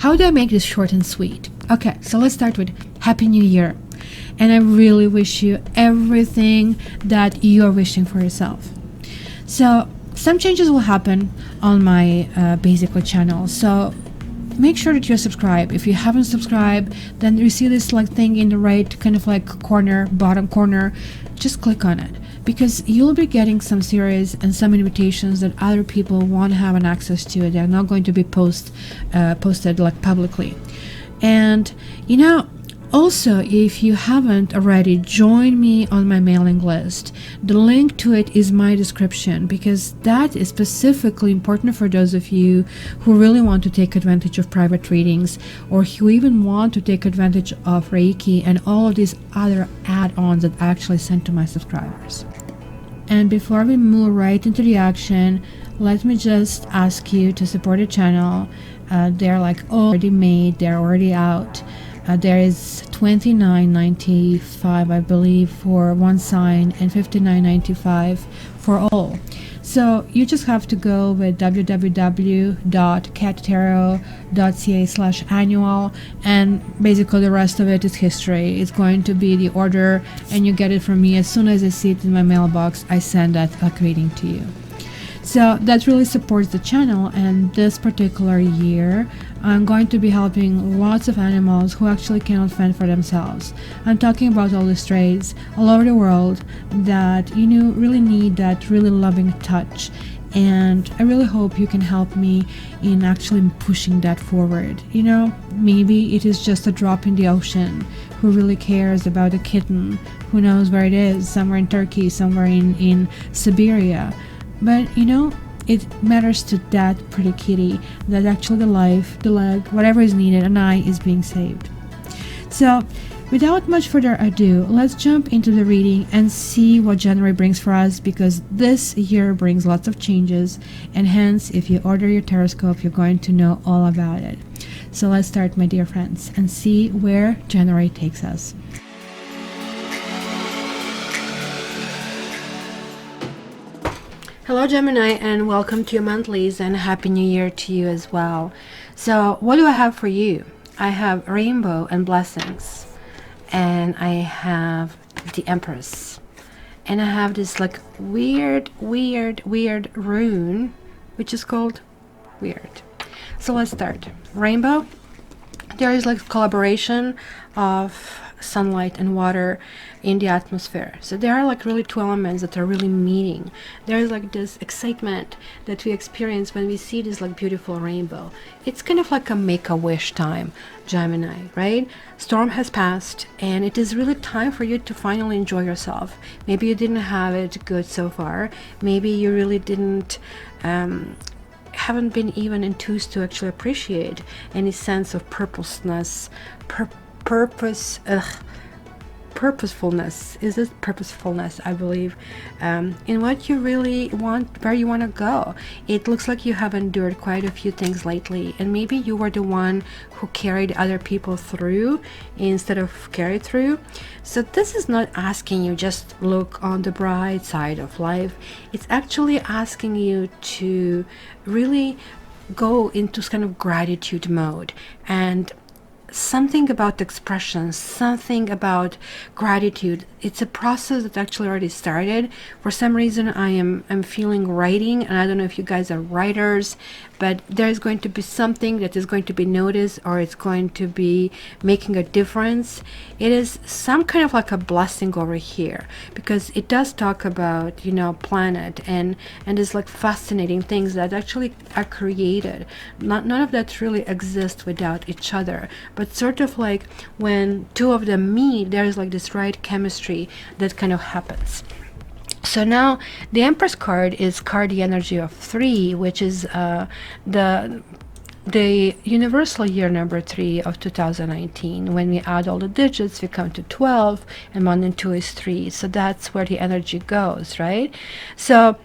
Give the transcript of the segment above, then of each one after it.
how do I make this short and sweet? Okay, so let's start with Happy New Year. And I really wish you everything that you are wishing for yourself. So some changes will happen on my basically channel. So make sure that you're subscribed. If you haven't subscribed, then you see this like thing in the right kind of like corner, bottom corner, just click on it, because you'll be getting some series and some invitations that other people won't have an access to. They're not going to be posted like publicly. And you know, also, if you haven't already, join me on my mailing list. The link to it is my description, because that is specifically important for those of you who really want to take advantage of private readings, or who even want to take advantage of Reiki and all of these other add-ons that I actually send to my subscribers. And before we move right into the action, let me just ask you to support the channel. They're like already made, they're already out. There is $29.95, I believe, for one sign, and $59.95 for all. So you just have to go with www.cattarot.ca/annual, and basically the rest of it is history. It's going to be the order, and you get it from me as soon as I see it in my mailbox. I send that reading to you. So that really supports the channel, and this particular year I'm going to be helping lots of animals who actually cannot fend for themselves. I'm talking about all the strays all over the world that, you know, really need that really loving touch, and I really hope you can help me in actually pushing that forward. You know, maybe it is just a drop in the ocean who really cares about a kitten, who knows where it is, somewhere in Turkey, somewhere in Siberia. But you know, it matters to that pretty kitty that actually the life, the leg, whatever is needed, an eye is being saved. So without much further ado, let's jump into the reading and see what January brings for us, because this year brings lots of changes, and hence if you order your Taroscope, you're going to know all about it. So let's start, my dear friends, and see where January takes us. Hello Gemini, and welcome to your monthlies, and Happy New Year to you as well. So what do I have for you? I have Rainbow and Blessings, and I have the Empress, and I have this like weird rune which is called Weird. So let's start. Rainbow, there is like collaboration of sunlight and water in the atmosphere. So there are like really two elements that are really meeting. There is like this excitement that we experience when we see this like beautiful rainbow. It's kind of like a make-a-wish time, Gemini, right? Storm has passed, and it is really time for you to finally enjoy yourself. Maybe you didn't have it good so far. Maybe you really didn't haven't been even enthused to actually appreciate any sense of purposeness, purposefulness. Is it purposefulness? I believe in what you really want, where you want to go. It looks like you have endured quite a few things lately, and maybe you were the one who carried other people through instead of carried through. So this is not asking you just look on the bright side of life. It's actually asking you to really go into kind of gratitude mode, and something about expression, something about gratitude. It's a process that actually already started. For some reason I'm feeling writing, and I don't know if you guys are writers, but there's going to be something that is going to be noticed, or it's going to be making a difference. It is some kind of like a blessing over here, because it does talk about, you know, planet and it's like fascinating things that actually are created. None of that really exists without each other, but sort of like when two of them meet, there's like this right chemistry that kind of happens. So now the Empress card is the energy of 3, which is the universal year number 3 of 2019. When we add all the digits, we come to 12, and 1 and 2 is 3. So that's where the energy goes, right? So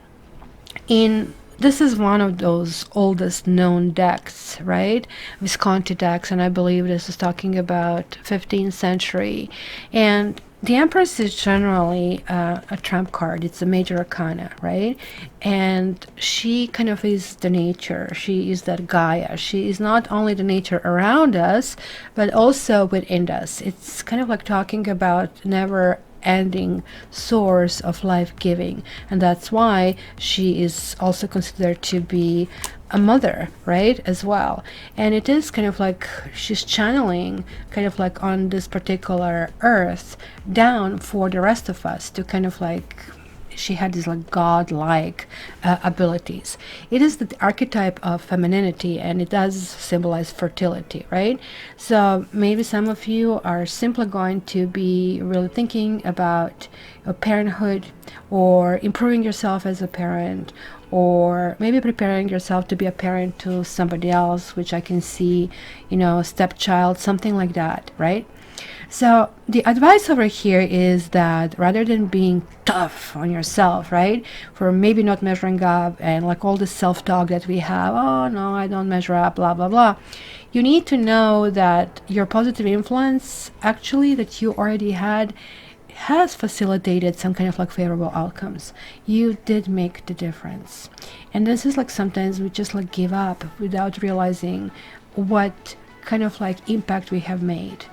this is one of those oldest known decks, right? Visconti decks, and I believe this is talking about 15th century. And The Empress is generally a trump card. It's a major arcana, right? And she kind of is the nature. She is that Gaia. She is not only the nature around us, but also within us. It's kind of like talking about never ending source of life giving, and that's why she is also considered to be a mother, right, as well. And it is kind of like she's channeling kind of like on this particular earth down for the rest of us to kind of like, she had these like godlike abilities. It is the archetype of femininity, and it does symbolize fertility, right? So maybe some of you are simply going to be really thinking about parenthood, or improving yourself as a parent, or maybe preparing yourself to be a parent to somebody else, which I can see, stepchild, something like that, right? So the advice over here is that rather than being tough on yourself, right, for maybe not measuring up and like all the self-talk that we have, oh no, I don't measure up, blah, blah, blah, you need to know that your positive influence actually that you already had has facilitated some kind of like favorable outcomes. You did make the difference. And this is like sometimes we just like give up without realizing what kind of like impact we have made.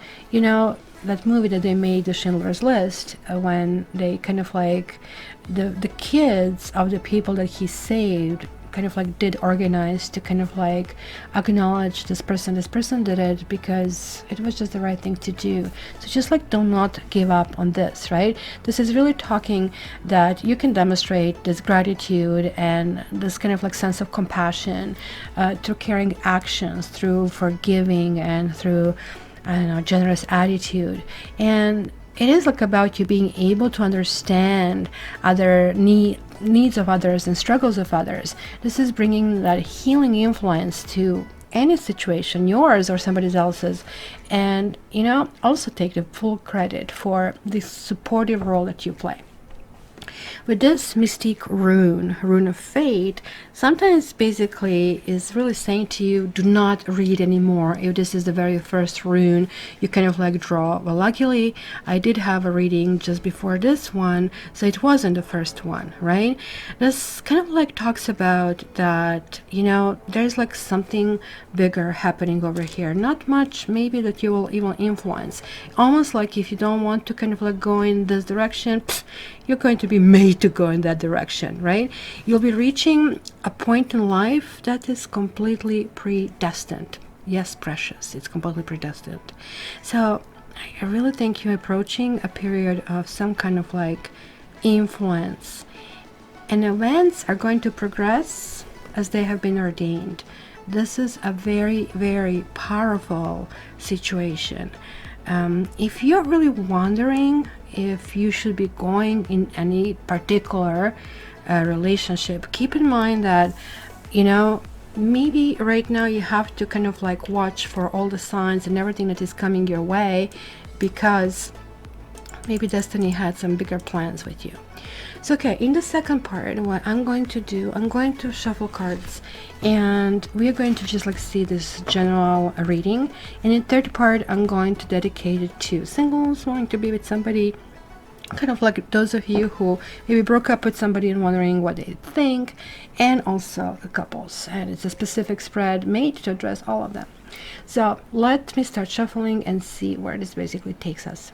That movie that they made, The Schindler's List, when they kind of like the kids of the people that he saved kind of like did organize to kind of like acknowledge this person did it because it was just the right thing to do. So just like do not give up on this, right? This is really talking that you can demonstrate this gratitude and this kind of like sense of compassion through caring actions, through forgiving, and through, I don't know, generous attitude. And it is like about you being able to understand other needs of others and struggles of others. This is bringing that healing influence to any situation, yours or somebody else's, and also take the full credit for the supportive role that you play. With this mystique rune of fate, sometimes basically is really saying to you, do not read anymore. If this is the very first rune you kind of like draw. Well, luckily I did have a reading just before this one, so it wasn't the first one, right? This kind of like talks about that, there's like something bigger happening over here. Not much maybe that you will even influence. Almost like if you don't want to kind of like go in this direction, you're going to be made to go in that direction, right? You'll be reaching a point in life that is completely predestined. Yes, precious, it's completely predestined. So I really think you're approaching a period of some kind of like influence, and events are going to progress as they have been ordained. This is a very, very powerful situation. If you're really wondering if you should be going in any particular relationship, keep in mind that, maybe right now you have to kind of like watch for all the signs and everything that is coming your way, because maybe destiny had some bigger plans with you. So okay, in the second part, what I'm going to do, I'm going to shuffle cards, and we are going to just like see this general reading. And in the third part, I'm going to dedicate it to singles wanting to be with somebody, kind of like those of you who maybe broke up with somebody and wondering what they think, and also the couples. And it's a specific spread made to address all of them. So let me start shuffling and see where this basically takes us.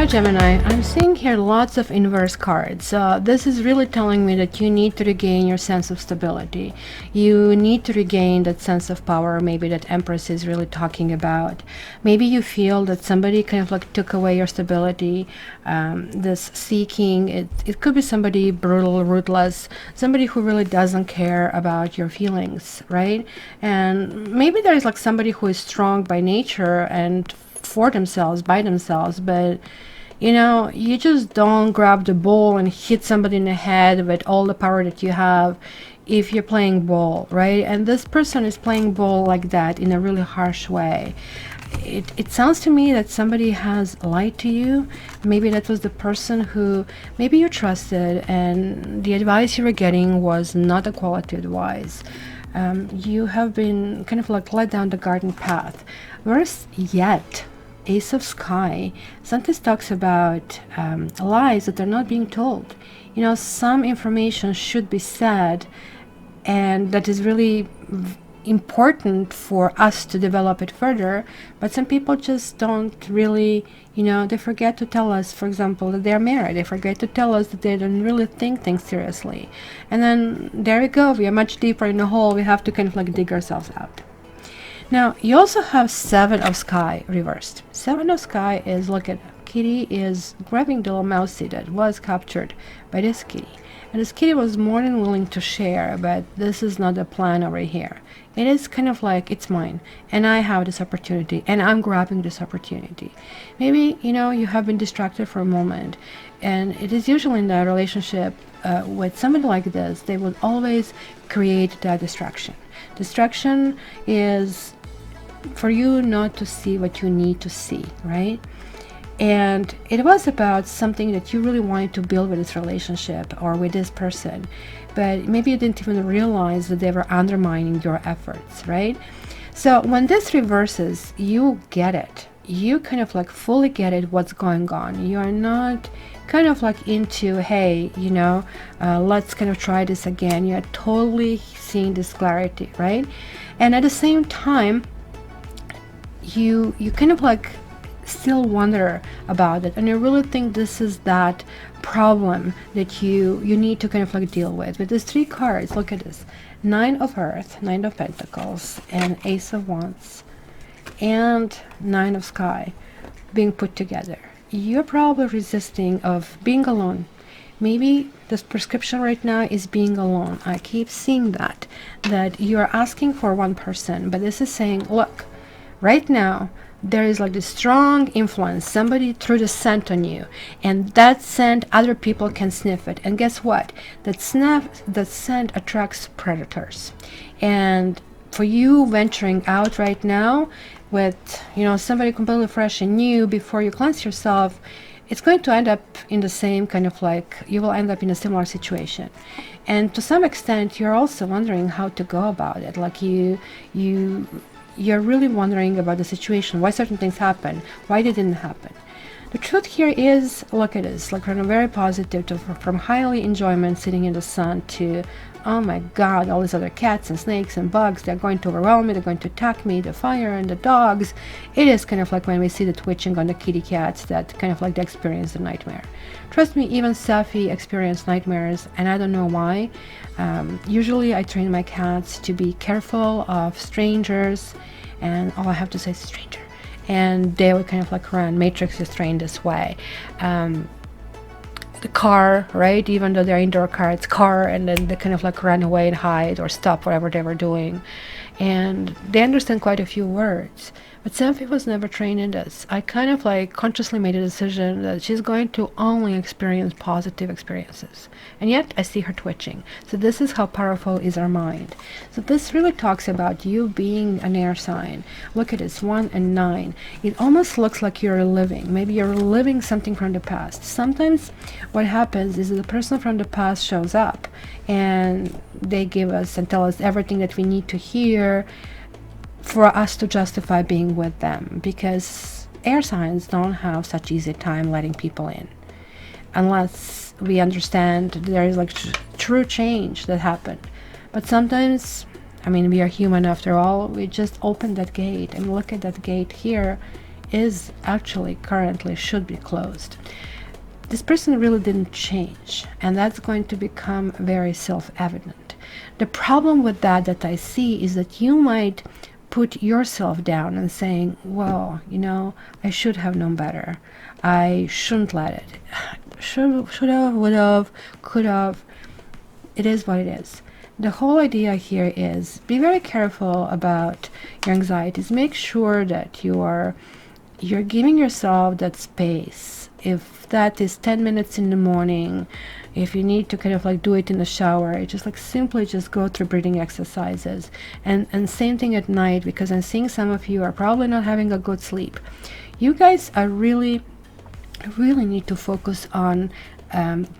Gemini, I'm seeing here lots of inverse cards. This is really telling me that you need to regain your sense of stability. You need to regain that sense of power, maybe that Empress is really talking about. Maybe you feel that somebody kind of like took away your stability. This seeking, it could be somebody brutal, ruthless, somebody who really doesn't care about your feelings, right? And maybe there's like somebody who is strong by nature and for themselves, by themselves, but you know, you just don't grab the ball and hit somebody in the head with all the power that you have if you're playing ball, right? And this person is playing ball like that in a really harsh way. It sounds to me that somebody has lied to you. Maybe that was the person who maybe you trusted, and the advice you were getting was not a quality advice. You have been kind of like led down the garden path. Worse yet, Ace of Sky sometimes talks about lies that are not being told. You know, some information should be said, and that is really important for us to develop it further, but some people just don't really, you know, they forget to tell us, for example, that they're married. They forget to tell us that they don't really think things seriously, and then there we go, we are much deeper in the hole. We have to kind of like dig ourselves out. Now you also have Seven of Sky reversed. Seven of Sky is, look at, kitty is grabbing the little mousey that was captured by this kitty, and this kitty was more than willing to share, but this is not the plan over here. It is kind of like, it's mine, and I have this opportunity, and I'm grabbing this opportunity. Maybe, you know, you have been distracted for a moment, and it is usually in that relationship with somebody like this, they will always create that distraction. Distraction is for you not to see what you need to see, right? And it was about something that you really wanted to build with this relationship or with this person, but maybe you didn't even realize that they were undermining your efforts, right? So when this reverses, you get it. You kind of like fully get it, what's going on. You are not kind of like into, hey, you know, let's kind of try this again. You are totally seeing this clarity, right? And at the same time, you kind of like still wonder about it, and you really think this is that problem that you need to kind of like deal with these three cards. Look at this: Nine of Earth, Nine of Pentacles, and Ace of Wands, and Nine of Sky being put together. You're probably resisting of being alone. Maybe this prescription right now is being alone. I keep seeing that you're asking for one person, but this is saying, look, right now there is like this strong influence. Somebody threw the scent on you, and that scent, other people can sniff it. And guess what? That scent attracts predators. And for you venturing out right now with, you know, somebody completely fresh and new before you cleanse yourself, it's going to end up in the same kind of like, you will end up in a similar situation. And to some extent, you're also wondering how to go about it. Like you're really wondering about the situation, why certain things happen, why they didn't happen. The truth here is, look at this, like from a very positive to from highly enjoyment sitting in the sun to, oh my god, all these other cats and snakes and bugs, they're going to overwhelm me, they're going to attack me, the fire and the dogs. It is kind of like when we see the twitching on the kitty cats, that kind of like they experience the nightmare. Trust me, even Safi experienced nightmares, and I don't know why. Usually I train my cats to be careful of strangers, and all I have to say is stranger, and they would kind of like run. Matrix is trained this way. The car, right? Even though they're indoor car, it's car, and then they kind of like run away and hide or stop whatever they were doing. And they understand quite a few words. But Safi was never trained in this. I kind of like consciously made a decision that she's going to only experience positive experiences. And yet I see her twitching. So this is how powerful is our mind. So this really talks about you being an air sign. Look at this, 1 and 9. It almost looks like you're living. Maybe you're living something from the past. Sometimes what happens is that the person from the past shows up and they give us and tell us everything that we need to hear for us to justify being with them, because air signs don't have such easy time letting people in unless we understand there is like true change that happened. But sometimes, I mean, we are human after all. We just open that gate, and look at that gate here is actually currently should be closed. This person really didn't change, and that's going to become very self-evident. The problem with that I see is that you might put yourself down and saying, well, you know, I should have known better. I shouldn't let it. Should have, would have, could have. It is what it is. The whole idea here is be very careful about your anxieties. Make sure that you are you're giving yourself that space. If that is 10 minutes in the morning, if you need to kind of like do it in the shower, just like simply just go through breathing exercises. And same thing at night, because I'm seeing some of you are probably not having a good sleep. You guys are really need to focus on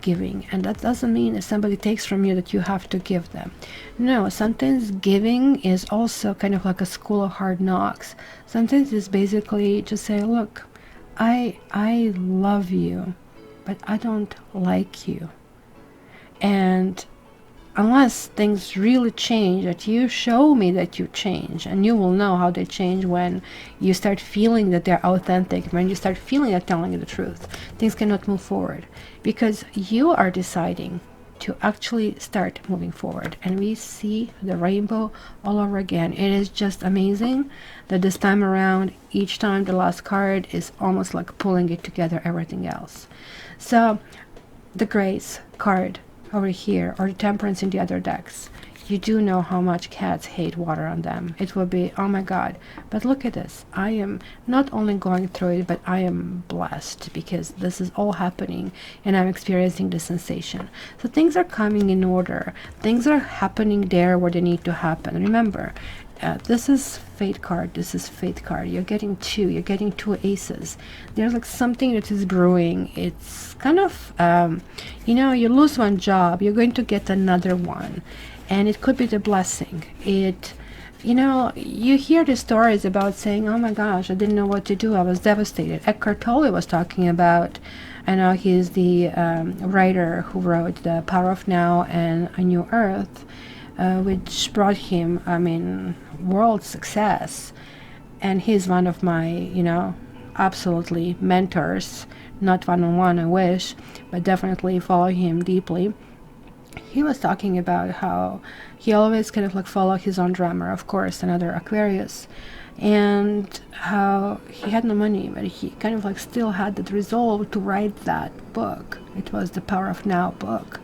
giving. And that doesn't mean if somebody takes from you that you have to give them. No, sometimes giving is also kind of like a school of hard knocks. Sometimes it's basically just say, look, I love you, but I don't like you. And unless things really change, that you show me that you change, and you will know how they change when you start feeling that they're authentic, when you start feeling they're telling you the truth. Things cannot move forward because you are deciding to actually start moving forward. And we see the rainbow all over again. It is just amazing that this time around, each time the last card is almost like pulling it together, everything else. So the grace card over here, or the temperance in the other decks, you do know how much cats hate water on them. It will be, oh my god, but look at this. I am not only going through it, but I am blessed because this is all happening and I'm experiencing the sensation. So things are coming in order. Things are happening there where they need to happen. Remember, this is fate card, this is faith card. You're getting two aces. There's like something that is brewing. It's kind of you lose one job, you're going to get another one, and it could be the blessing. You hear the stories about saying, oh my gosh, I didn't know what to do, I was devastated. Eckhart Tolle was talking about, I know he's the writer who wrote The Power of Now and A New Earth, which brought him, world success. And he's one of my, absolutely mentors. Not one-on-one, I wish, but definitely follow him deeply. He was talking about how he always kind of like follow his own drummer, of course, another Aquarius, and how he had no money, but he kind of like still had that resolve to write that book. It was the Power of Now book.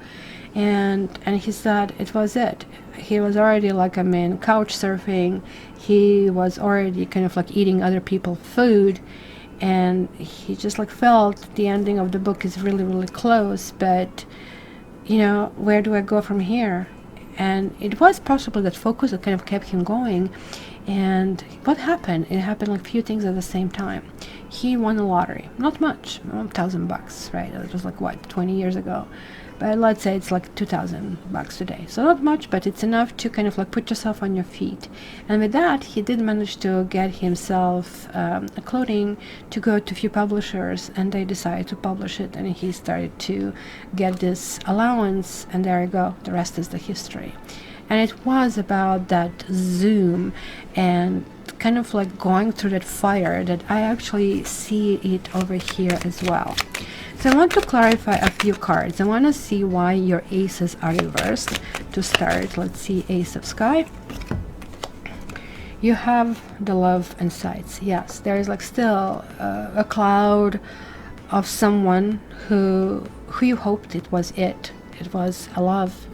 And he said it was it. He was already like, couch surfing. He was already kind of like eating other people's food. And he just like felt the ending of the book is really, really close. But, where do I go from here? And it was possible that focus that kind of kept him going. And what happened? It happened like a few things at the same time. He won the lottery. Not much, $1,000, right? It was like, 20 years ago. But let's say it's like $2,000 today. So not much, but it's enough to kind of like put yourself on your feet. And with that, he did manage to get himself a clothing to go to a few publishers, and they decided to publish it. And he started to get this allowance, and there you go. The rest is the history. And it was about that Zoom and kind of like going through that fire that I actually see it over here as well. So I want to clarify a few cards. I want to see why your aces are reversed. To start, let's see Ace of Sky. You have the Love and Sights. Yes, there is like still a cloud of someone who you hoped it was it. It was a love.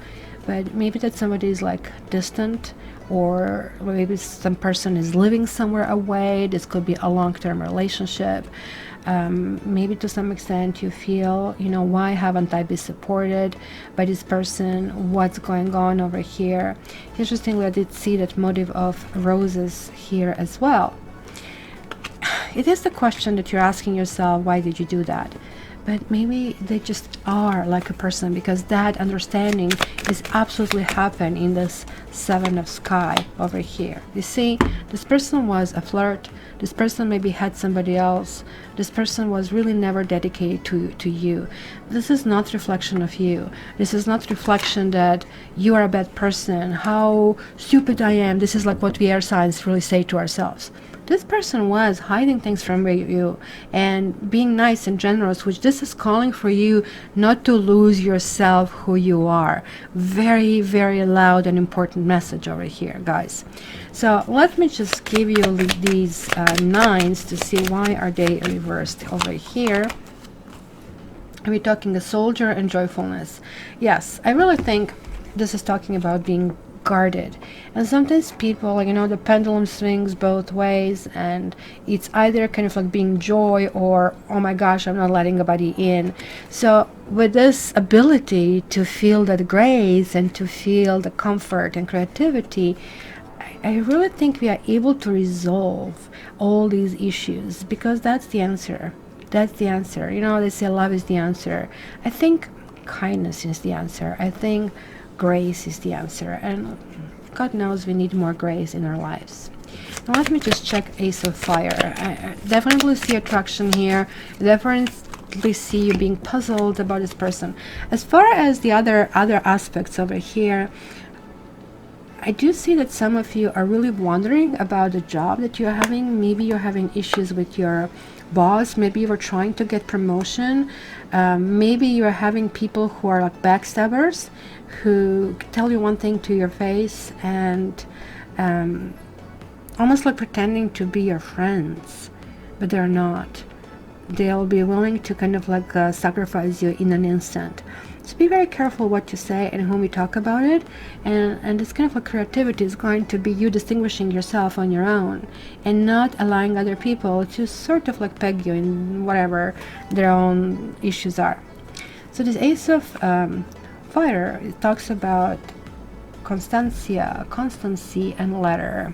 But maybe that somebody is like distant, or maybe some person is living somewhere away. This could be a long-term relationship. Maybe to some extent you feel, why haven't I been supported by this person? What's going on over here? Interestingly, I did see that motive of roses here as well. It is the question that you're asking yourself, why did you do that? But maybe they just are like a person, because that understanding is absolutely happened in this Seven of Sky over here. You see, this person was a flirt. This person maybe had somebody else. This person was really never dedicated to you. This is not reflection of you. This is not reflection that you are a bad person. How stupid I am. This is like what we air signs really say to ourselves. This person was hiding things from you and being nice and generous, which this is calling for you not to lose yourself, who you are. Very, very loud and important message over here, guys. So let me just give you these nines to see why are they reversed over here. We're talking a soldier and joyfulness. Yes, I really think this is talking about being guarded. And sometimes people, you know, the pendulum swings both ways, and it's either kind of like being joy or, oh my gosh, I'm not letting anybody in. So with this ability to feel that grace and to feel the comfort and creativity, I really think we are able to resolve all these issues, because that's the answer. That's the answer. You know, they say love is the answer. I think kindness is the answer. I think grace is the answer. And God knows we need more grace in our lives. Now let me just check Ace of Fire. I definitely see attraction here. Definitely see you being puzzled about this person. As far as the other aspects over here, I do see that some of you are really wondering about the job that you're having. Maybe you're having issues with your boss. Maybe you were trying to get promotion. Maybe you're having people who are like backstabbers, who tell you one thing to your face and almost like pretending to be your friends, but they're not. They'll be willing to kind of like sacrifice you in an instant. So be very careful what you say and whom you talk about it, and this kind of a creativity is going to be you distinguishing yourself on your own and not allowing other people to sort of like peg you in whatever their own issues are. So this Ace of Fire, it talks about constancy and letter.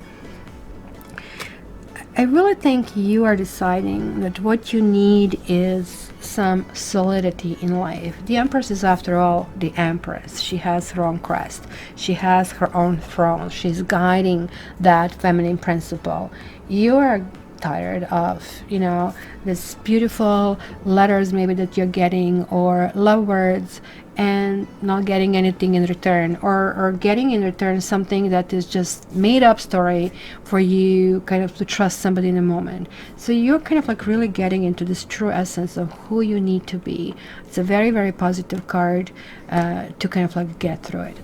I really think you are deciding that what you need is some solidity in life. The Empress is, after all, the Empress. She has her own crest. She has her own throne. She's guiding that feminine principle. You are tired of, you know, this beautiful letters maybe that you're getting, or love words, and not getting anything in return, or getting in return something that is just made up story for you kind of to trust somebody in a moment. So you're kind of like really getting into this true essence of who you need to be. It's a very, very positive card to kind of like get through it.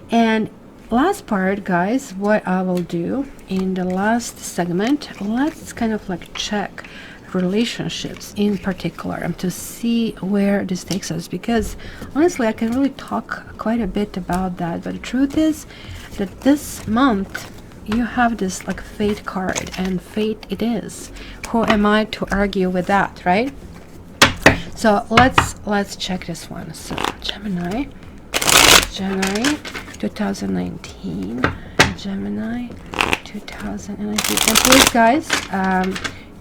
And last part, guys, what I will do in the last segment, let's kind of like check relationships in particular and to see where this takes us, because honestly I can really talk quite a bit about that, but the truth is that this month you have this like fate card, and fate it is. Who am I to argue with that, right? So let's check this one. So Gemini, January 2019, Gemini 2019. And please guys,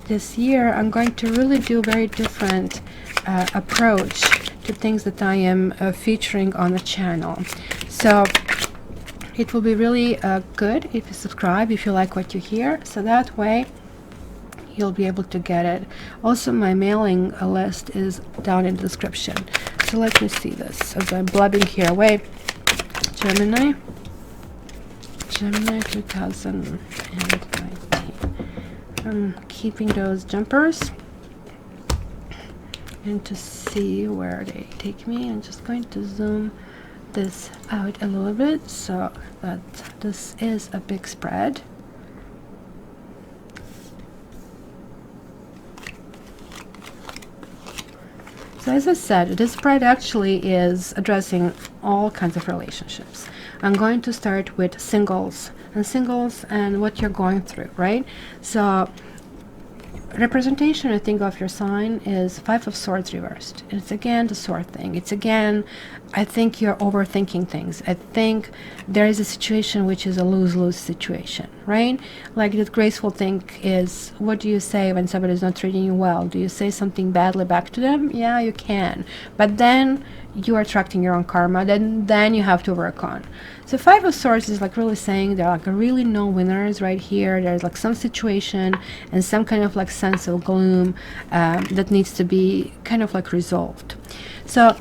this year I'm going to really do a very different approach to things that I am featuring on the channel. So it will be really good if you subscribe, if you like what you hear, so that way you'll be able to get it. Also, my mailing list is down in the description. So let me see this as I'm blabbing here away. Gemini 2019. I'm keeping those jumpers, and to see where they take me, I'm just going to zoom this out a little bit so that this is a big spread. So as I said, this spread actually is addressing all kinds of relationships. I'm going to start with singles and what you're going through, right? So representation, I think, of your sign is Five of Swords reversed. It's again the sword thing. It's again, I think you're overthinking things. I think there is a situation which is a lose-lose situation, right? Like the graceful thing is, what do you say when somebody is not treating you well? Do you say something badly back to them? Yeah, you can. But then you are attracting your own karma. Then you have to work on. So Five of Swords is like really saying there are like really no winners right here. There's like some situation and some kind of like sense of gloom that needs to be kind of like resolved. So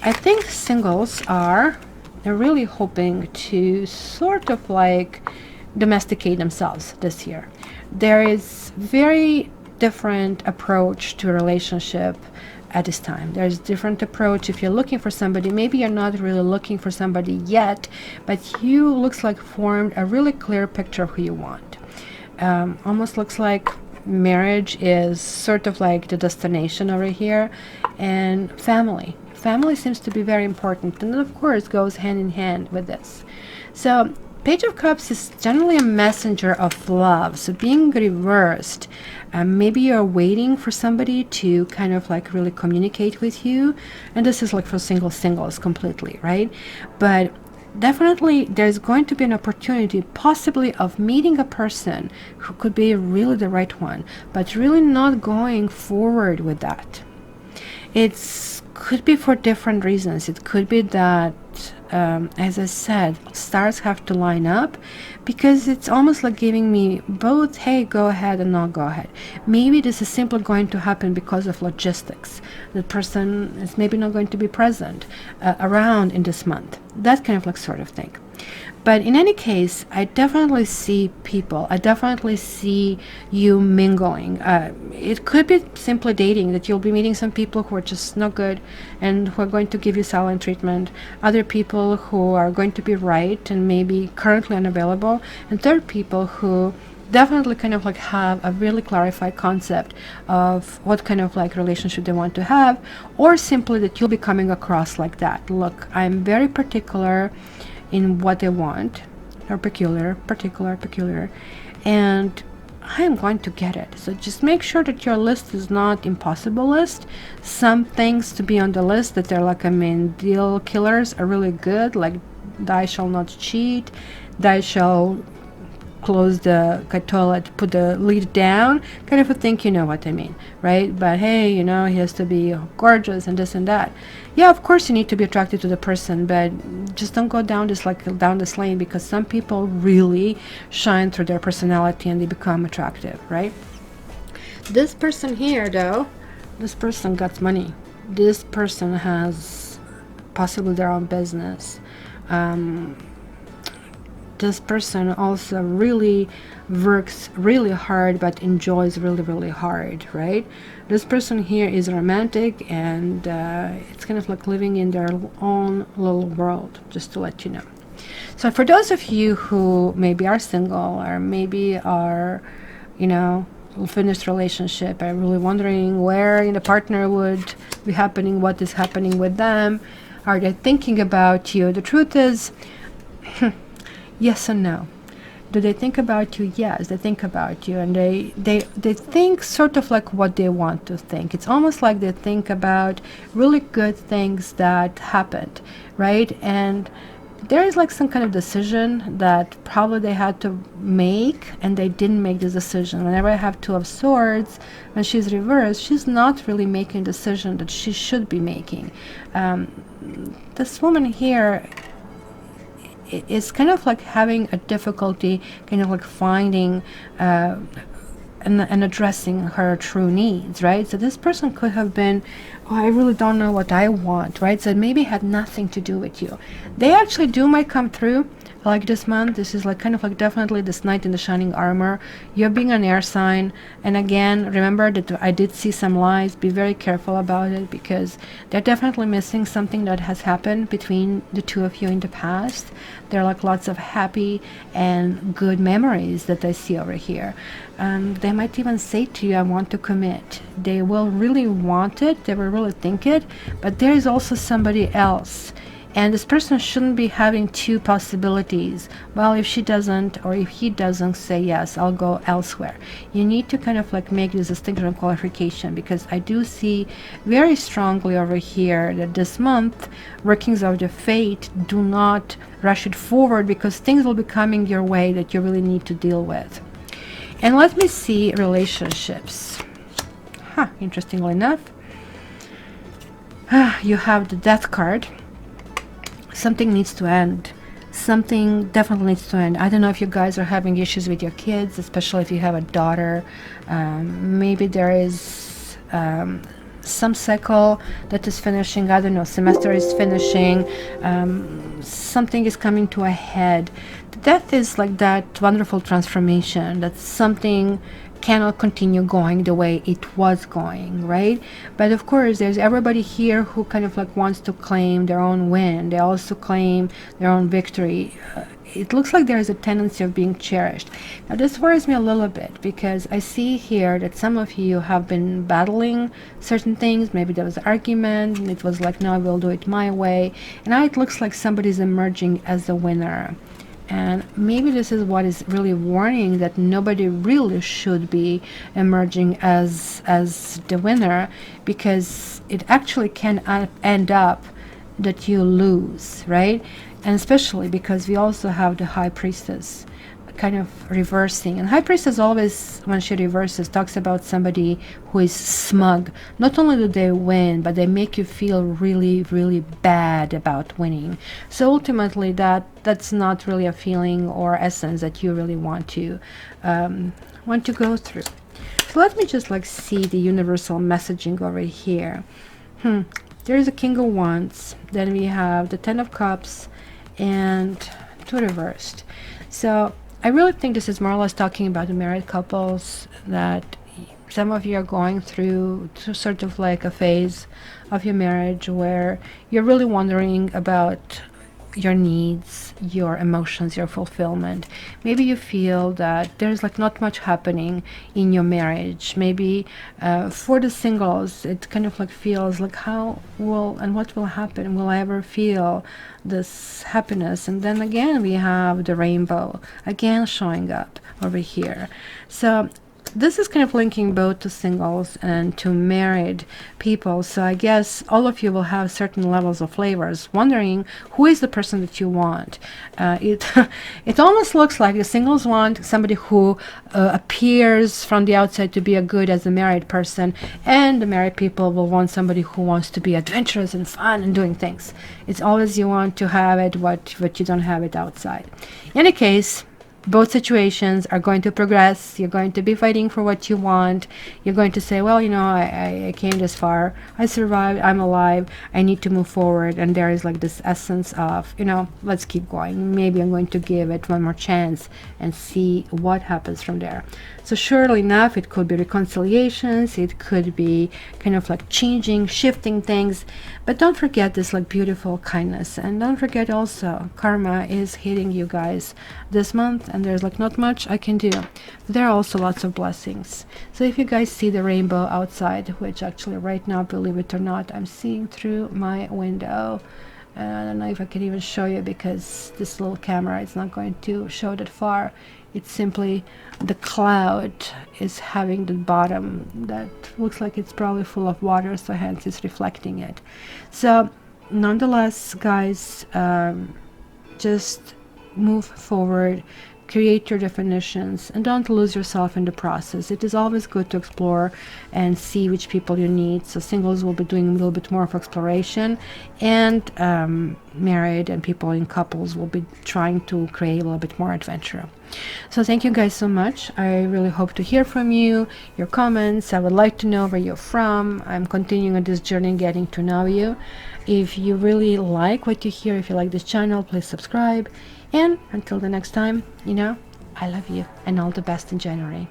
I think singles they're really hoping to sort of like domesticate themselves this year. There is very different approach to a relationship at this time. There's different approach. If you're looking for somebody, maybe you're not really looking for somebody yet, but you looks like formed a really clear picture of who you want. Almost looks like marriage is sort of like the destination over here, and family seems to be very important, and of course goes hand in hand with this. So Page of Cups is generally a messenger of love, so being reversed. Maybe you're waiting for somebody to kind of like really communicate with you, and this is like for singles completely, right? But definitely there's going to be an opportunity possibly of meeting a person who could be really the right one, but really not going forward with that. It could be for different reasons. It could be that, as I said, stars have to line up, because it's almost like giving me both, hey, go ahead and not go ahead. Maybe this is simply going to happen because of logistics. The person is maybe not going to be present around in this month. That kind of like sort of thing. But in any case, I definitely see people. I definitely see you mingling. It could be simply dating, that you'll be meeting some people who are just not good and who are going to give you silent treatment. Other people who are going to be right and maybe currently unavailable. And third people who definitely kind of like have a really clarified concept of what kind of like relationship they want to have, or simply that you'll be coming across like that. Look, I'm very particular in what they want, or particular, and I am going to get it. So just make sure that your list is not impossible list. Some things to be on the list that they're like, deal killers are really good, like thou shall not cheat, thou shall close the toilet, put the lid down, kind of a thing, you know what I mean, right? But hey, he has to be gorgeous and this and that. Yeah, of course you need to be attracted to the person, but just don't go down this lane, because some people really shine through their personality and they become attractive, right? This person here, though, this person got money. This person has possibly their own business. This person also really works really hard, but enjoys really, really hard, right? This person here is romantic, and it's kind of like living in their own little world, just to let you know. So for those of you who maybe are single, or maybe are, finished relationship, are really wondering where the partner would be happening, what is happening with them, are they thinking about you? The truth is, yes and no. Do they think about you? Yes, they think about you, and they think sort of like what they want to think. It's almost like they think about really good things that happened, right? And there is like some kind of decision that probably they had to make, and they didn't make this decision. Whenever I have Two of Swords, when she's reversed, she's not really making a decision that she should be making. This woman here is kind of like having a difficulty kind of like finding and addressing her true needs, right? So this person could have been, I really don't know what I want, right? So it maybe had nothing to do with you. They actually might come through like this month. This is like kind of like definitely this knight in the shining armor. You're being an air sign, and again, remember that I did see some lies. Be very careful about it, because they're definitely missing something that has happened between the two of you in the past. There are like lots of happy and good memories that I see over here. They might even say to you, I want to commit. They will really want it, they will really think it, but there is also somebody else. And this person shouldn't be having two possibilities. Well, if she doesn't, or if he doesn't say yes, I'll go elsewhere. You need to kind of like make this distinction and qualification, because I do see very strongly over here that this month, workings of the fate, do not rush it forward, because things will be coming your way that you really need to deal with. And let me see relationships. Interestingly enough, you have the Death card. Something needs to end. Something definitely needs to end. I don't know if you guys are having issues with your kids, especially if you have a daughter. Maybe there is some cycle that is finishing. I don't know, semester is finishing. Something is coming to a head. The death is like that wonderful transformation. That something cannot continue going the way it was going, right? But of course, there's everybody here who kind of like wants to claim their own win. They also claim their own victory. It looks like there is a tendency of being cherished. Now this worries me a little bit, because I see here that some of you have been battling certain things. Maybe there was an argument and it was like, no, we'll do it my way. And now it looks like somebody's emerging as a winner. And maybe this is what is really warning that nobody really should be emerging as the winner, because it actually can end up that you lose, right? And especially because we also have the High Priestess kind of reversing, and High Priestess always, when she reverses, talks about somebody who is smug. Not only do they win, but they make you feel really, really bad about winning. So ultimately that's not really a feeling or essence that you really want to go through. So let me just like see the universal messaging over here. There's a King of Wands, then we have the Ten of Cups and two reversed. So I really think this is more or less talking about the married couples, that some of you are going through sort of like a phase of your marriage where you're really wondering about your needs, your emotions, your fulfillment. Maybe you feel that there's like not much happening in your marriage. Maybe for the singles, it kind of like feels like how will and what will happen? Will I ever feel this happiness? And then again, we have the rainbow again showing up over here. So this is kind of linking both to singles and to married people. So I guess all of you will have certain levels of flavors, wondering who is the person that you want. It almost looks like the singles want somebody who appears from the outside to be a good as a married person, and the married people will want somebody who wants to be adventurous and fun and doing things. It's always you want to have it what you don't have it outside. In any case, both situations are going to progress. You're going to be fighting for what you want. You're going to say, well, I came this far. I survived. I'm alive. I need to move forward. And there is like this essence of, let's keep going. Maybe I'm going to give it one more chance and see what happens from there. So surely enough, it could be reconciliations. It could be kind of like changing, shifting things. But don't forget this like beautiful kindness. And don't forget also, karma is hitting you guys this month. And there's like not much I can do. But there are also lots of blessings. So if you guys see the rainbow outside, which actually right now, believe it or not, I'm seeing through my window. And I don't know if I can even show you, because this little camera is not going to show that far. It's simply the cloud is having the bottom that looks like it's probably full of water, so hence it's reflecting it. So nonetheless, guys, just move forward, create your definitions, and don't lose yourself in the process. It is always good to explore and see which people you need. So singles will be doing a little bit more of exploration, and married and people in couples will be trying to create a little bit more adventure. So thank you guys so much. I really hope to hear from you, your comments. I would like to know where you're from. I'm continuing on this journey getting to know you. If you really like what you hear, if you like this channel, please subscribe. And until the next time, I love you, and all the best in January.